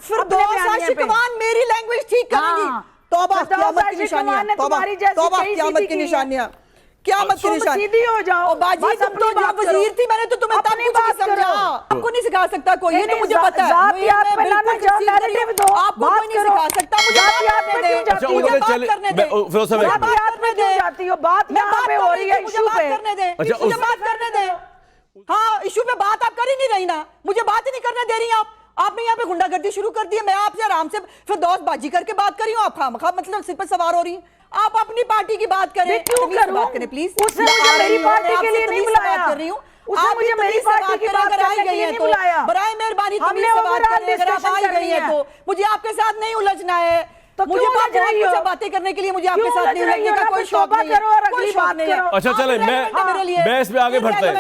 फिरदौस आशिकवान मेरी लैंग्वेज ठीक करेंगी। तौबा क़यामत की निशानियां, तौबा क़यामत की निशानियां, क़यामत की निशानी। सीधी हो जाओ बाजी, तुम तो जब वजीर थी मैंने तो तुम्हें तब कुछ नहीं समझा। आपको नहीं सिखा सकता कोई, ये तो मुझे पता है। आपको कोई नहीं सिखा सकता, मुझे बात करने दे, मुझे बात करने दे, बात यहाँ पे हो रही है, इशू पे मुझे बात करने दे। हाँ, इशू पे बात आप कर ही नहीं रही ना, मुझे बात ही नहीं करने दे रही आप। आपने यहाँ पे गुंडागर्दी शुरू कर दी है। मैं आपसे आराम से फिरदौस बाजी करके बात कर रही हूँ, आप खामखा मतलब सिर पर सवार हो रही हैं। आप अपनी पार्टी की बात करें, क्यों करूं? बात करें प्लीज। उसने मुझे मेरी पार्टी के लिए नहीं बुलाया, कर रही हूँ। उसने मुझे मेरी पार्टी की बात करने के लिए नहीं बुलाया। बराए मेहरबानी हमने बात करें, अगर आप आई गई है तो मुझे आपके साथ नहीं उलझना है। तो मुझे बातें करने के लिए मुझे आपके साथ नहीं उलझने का कोई शौक नहीं है, कोई शौक नहीं है। अच्छा चले, मैं इस पे आगे बढ़ते हैं।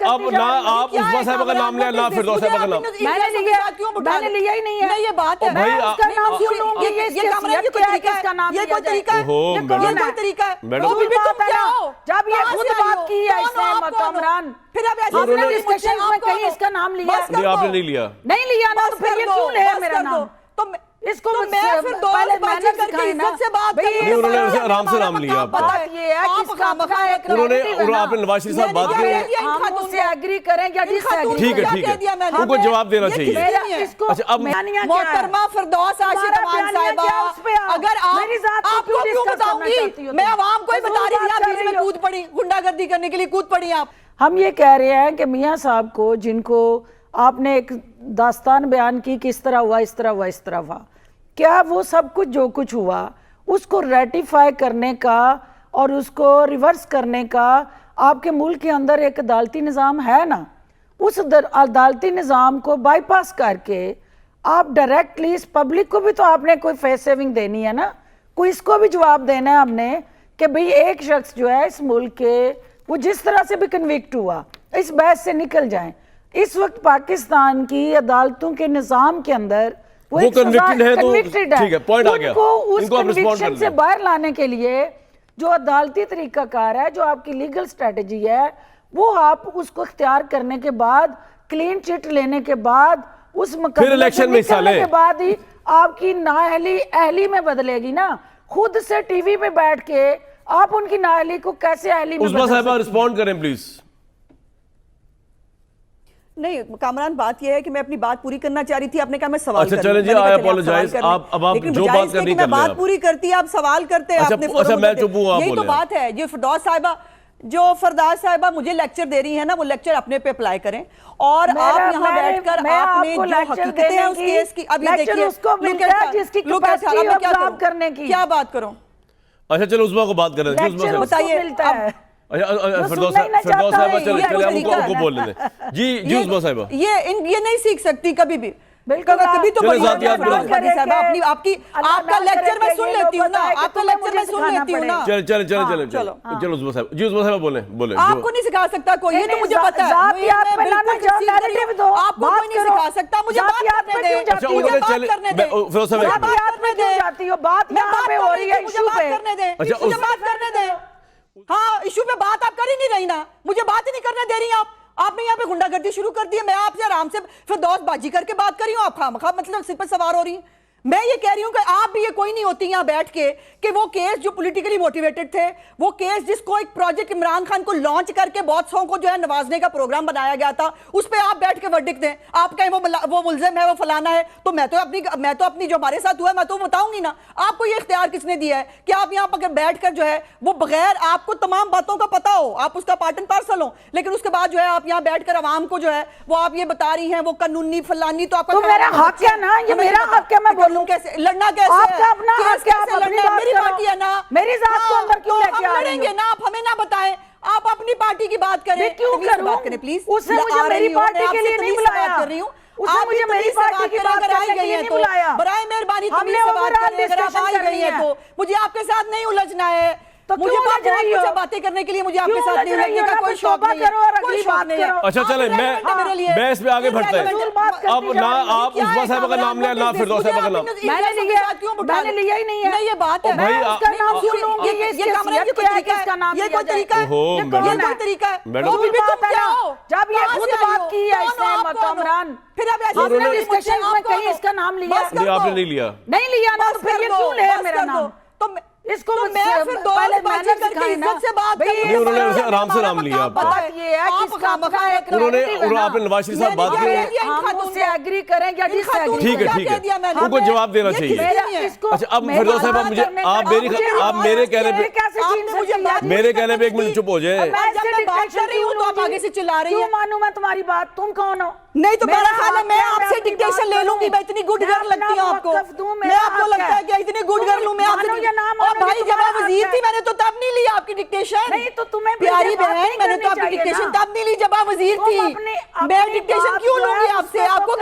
अब ना आप उस्मा साहिबा का नाम लिया, ना फिरदौस साहिबा का नाम मैंने लिया ही नहीं है। ये बात है, भाई उसका नाम क्यों लूंगी? ये कमरे की कोई तरीका है, ये कोई तरीका है, ये कोई तरीका है। जब ये खुद बात की है इसने कमरान, फिर अब ऐसे हमने डिस्कशन में कहीं इसका नाम लिया? आपने नहीं लिया, नहीं लिया ना, तो फिर ये क्यों ले मेरा नाम? तो इसको मैं फिर दो बाजी करके इज्जत से बात कर रही हूं। उन्होंने आराम से नाम लिया आपका। बात ये है कि इसका उन्होंने आपने नवाज शरीफ साहब बात की, हम उससे एग्री करें या डिसएग्री? ठीक है, उनको जवाब देना चाहिए। इसको अच्छा, अब मोहतरमा फिरदौस आशिकवान साहिबा, अगर आपको क्यों बताऊंगी मैं, आवाम को ही बता रही थी, आप बीच में कूद पड़ी, गुंडागर्दी करने के लिए कूद पड़ी आप। हम ये कह रहे हैं कि मियां साहब को, जिनको आपने एक दास्तान बयान की कि इस तरह हुआ, इस तरह हुआ, इस तरह हुआ, क्या वो सब कुछ जो कुछ हुआ उसको रेटिफाई करने का और उसको रिवर्स करने का आपके मुल्क के अंदर एक अदालती निज़ाम है ना? उस अदालती निज़ाम को बाईपास करके आप डायरेक्टली इस पब्लिक को भी तो आपने कोई फेस सेविंग देनी है ना, कोई इसको भी जवाब देना है हमने कि भाई एक शख्स जो है इस मुल्क के, वो जिस तरह से भी कन्विक्ट हुआ, इस बहस से निकल जाए। इस वक्त पाकिस्तान की अदालतों के निज़ाम के अंदर वो कन्विक्टेड है, तो ठीक है, पॉइंट आ गया। उनको उस इनको आप रिस्पॉन्ड कन्विक्शन से बाहर लाने के लिए जो अदालती तरीकाकार है, जो आपकी लीगल स्ट्रेटजी है, वो आप उसको इख्तियार करने के बाद, क्लीन चिट लेने के बाद, उस मुकदमे इलेक्शन में हिस्सा ले के बाद ही आपकी नाअहली अहली में बदलेगी ना। खुद से टीवी पे बैठ के आप उनकी नाअहली को कैसे अहली में? उस्मा साहिबा रिस्पॉन्ड करें प्लीज। नहीं कामरान, बात यह है कि मैं अपनी बात पूरी करना चाह रही थी, आपने कहा मैं सवाल अच्छा चलें जी, आई अपोलोजाइज। आप अब आप जो बात करनी कर ले, बात पूरी करती है, आप सवाल करते हैं। अच्छा मैं चुप हूं, आप यही तो बात है। जो फिरदौस साहिबा मुझे लेक्चर दे रही है ना, वो लेक्चर अपने पे अप्लाई करें। और आप यहाँ बैठकर आपने जो हकीकतें हैं उस केस की, अब ये देखिए क्या बात करो। अच्छा चलो उस्मा को बात करें, बताइए। फिरदौस साहिबा चले हमको बोल लेते जी उस्मा साहिबा। ये नहीं सीख सकती कभी भी, बिल्कुल कभी तो अपनी आपका लेक्चर मैं सुन लेती हूँ ना, आपका लेक्चर मैं सुन लेती हूँ ना। चलो उस्मा साहिबा बोले। आपको नहीं सिखा सकता कोई, ये तो मुझे पता है। आपको कोई नहीं सिखा सकता, मुझे बात करने दे, बात यहाँ पे हो रही है, मुझे बात करने दे। हाँ, इशू पे बात आप कर ही नहीं रही ना, मुझे बात ही नहीं करने दे रही आप। आपने यहाँ पे गुंडागर्दी शुरू कर दी है। मैं आपसे आराम से फिरदौस बाजी करके बात कर रही हूँ, आप खामखा मतलब सिर पर सवार हो रही हैं। मैं ये कह रही हूँ कि आप भी ये कोई नहीं होती यहाँ बैठ के कि वो केस जो पॉलिटिकली मोटिवेटेड थे, वो केस जिसको एक प्रोजेक्ट इमरान खान को लॉन्च करके बहुत सौ को जो है नवाजने का प्रोग्राम बनाया गया था, उस पर आप बैठ के वर्डिक्ट दें। आप कहें वो मुल्जिम है, वो फलाना है, तो मैं तो अपनी जो हमारे साथ हुआ है मैं तो बताऊंगी ना। आपको ये इख्तियार किसने दिया है कि आप यहाँ पर बैठ कर जो है वो बगैर आपको तमाम बातों का पता हो, आप उसका पार्ट एंड पार्सल हो, लेकिन उसके बाद जो है आप यहाँ बैठ कर आवाम को जो है वो आप ये बता रही हैं वो कानूनी फलानी, तो आपका मेरा हक है ना, ये मेरा हक है, मैं कैसे लड़ना, कैसे आपका अपना हक है, आप अपनी मेरी पार्टी है ना, मेरी जात को अंदर क्यों लेके आ रही हैं ना, आप हमें ना बताएं, आप अपनी पार्टी की बात करें। क्यों करूं? प्लीज, उसने मुझे मेरी पार्टी के लिए नहीं बुलाया, कर रही हूँ, उसने मुझे मेरी पार्टी की बात करने के लिए नहीं बुलाया। बराए मेहरबानी, हमने बात करें, अगर आप आई गई हैं तो मुझे आपके साथ नहीं उलझना है। तो मुझे क्यों लज रही हो? मुझे बातें करने के लिए मुझे आपके क्यों साथ लज नहीं रही लगने हो? का ना कोई तो शौक तौबा नहीं है, करो और कोई अगली शौक बात नहीं है। करो। अच्छा चले मैं मेरे लिए बहस पे आगे बढ़ते हैं। फजूल बात करती अब जा ना रही हो। आप उस बस साहब का नाम लिया ना फिरदौस साहब का नाम। मैंने लिया ही नहीं है। नहीं ये बात है। भाई, मैं उसका नाम क्यों लूंगी? ये ये कामरान इसकी की कोई हैसियत क्या है तरीका कि इसका नाम ये लिया कोई जाए? तरीका है? ओहो, ये मैडम। कौन है? कोई तरीका है? मैडम। तो फिर भी बात तुम है क्या ना? हो? जब ये कहाँ खुद से आई बात हो? की है कौन हो? इसने आप कौन हो? कामरान, फिर अब ऐसे आपने नहीं डिस्कशन मुझसे, में आप कौन कहीं हो? इसका नाम लिया? बस कर नहीं, आपने दो। नहीं लिया। नहीं लिया ना, बस तो फिर कर ये दो, क्यों ले बस मेरा कर दो। नाम? तो इसको तो मैं फिर दो पहले बाजी मैंने करके सिखाई ना। इज्जत से बात भाई, करके नहीं, उन्होंने हमारा आराम से नाम मकाम लिया आपका। पता बात ये है कि आप इसका खामखा अपना एक उन्होंने narrative है और ना। आपने नवाज शरीफ साहब ये बात क्या की कह दिया इन हम खातून उससे को? एग्री करें या इन डिसएग्री खातून ठीक है, को ठीक क्या है। कह दिया मैंने? उनको जवाब देना ये चाहिए। किसी नहीं है। अच्छा, अब फिरदौस साहब आप मुझे आप मेरे कहने पे मेरे कहने पे 1 मिनट चुप हो जाए। जब मैं बात कर रही हूँ तो आप आगे से चिल्ला रही क्यों हैं। मानूं मैं तुम्हारी बात? तुम कौन हो? नहीं तो मेरा ख्याल है मैं हक आपसे अपनी डिक्टेशन बात ले लूंगी। करूं। मैं इतनी गुड मैं गर्ल अपना लगती हूँ आपको। मौक़िफ़ दूं, मैं मेरा आपको हक लगता है। है कि इतनी गुड गर्ल हूँ मैं मानो आपसे। या ना और मानो, भाई ये जब आप तुम्हारा वजीर हक थी है। मैंने तो तब नहीं ली आपकी डिक्टेशन। नहीं तो तुम्हें भी प्यारी ये बात बहन नहीं मैंने तो करनी आपकी चाहिए डिक्टेशन ना। तब नहीं ली जब आप वजीर तुम थी। अपनी मैं डिक्टेशन बात क्यों जो है लूंगी उस आपसे? पे आपको